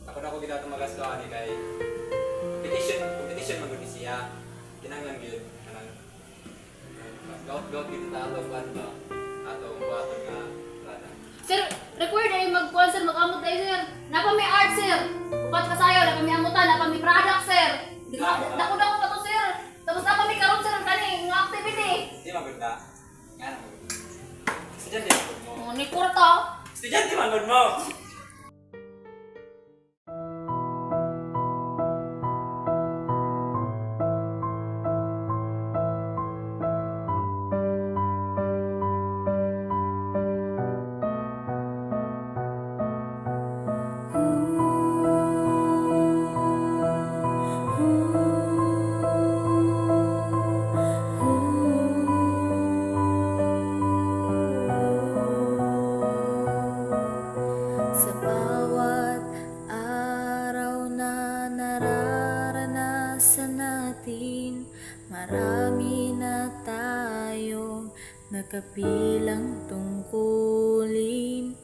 Ako na ko kita tumagas ka ni kay competition magud siya. Kinanglan gyud kanang gout kita ato ban ba. Ato buhaton nga plana. Sir, required ay mag-call sir, mag-amot tayo sir. Napa may art sir. Upat ka sayo, napa may amutan, napa may product sir. Dako pa to sir. Tapos napa may karon sir kani nga activity. Di magud na. Nga na magud. Estudyante magud mo. Oh, ni kurto. Estudyante magud mo. Sa bawat araw na nararanasan natin, marami na tayong nagkapilang tungkulin.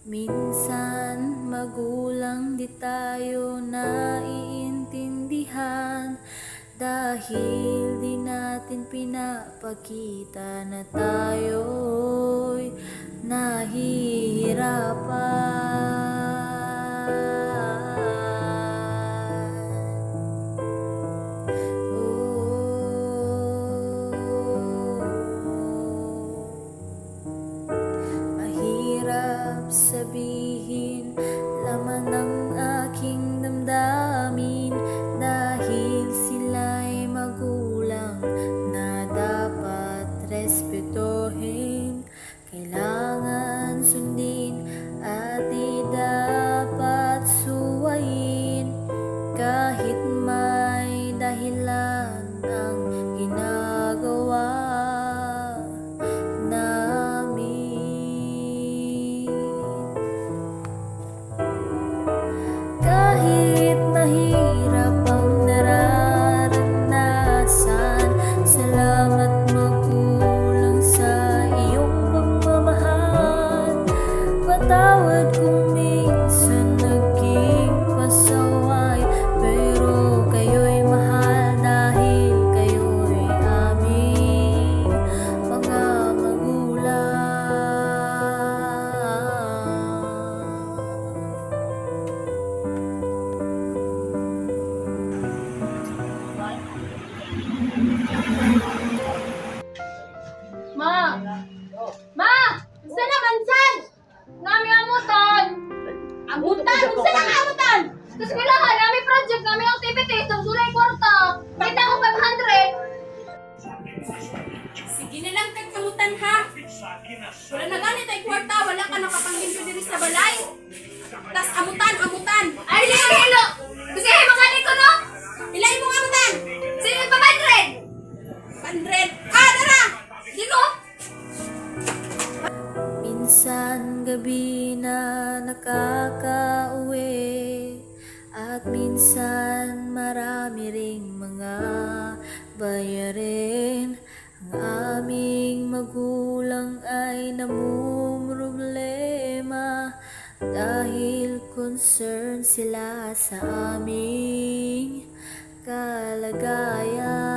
Minsan magulang di tayo naiintindihan dahil di natin pinapakita na tayo'y mahirap sabihin laman ng aking damdamin dahil sila'y magulang na dapat respetuhin. Kailangan sundin at di dapat suwayin kahit may dahilan ang ginagawa namin. Kahit mahirap ang nararanasan, salamat magulang sa iyong pagmamahal. Patawad kung minsan naging pasaway, pero kayo'y mahal dahil kayo'y aming mga magulang. Ma! Ma! Unsa naman san? Nami amutan. Amutan? Unsa nang amutan? Sa eskwelahan, nami project, nami activity, sa sulay kwarta. Kita ko 500. Sige na lang kag kamutan ha. Wala na ganit ay kwarta, wala ka nakapanggilyo diri sa balay. Tas amutan. Ay, hilo! Kasi makani ko no? Ilay mo amutan. Sige, 500! 100. Ah, dara. Dito! Minsan gabi na nakakauwi at minsan marami ring mga bayarin. Ang aming magulang ay namumroblema dahil concern sila sa aming kalagayan.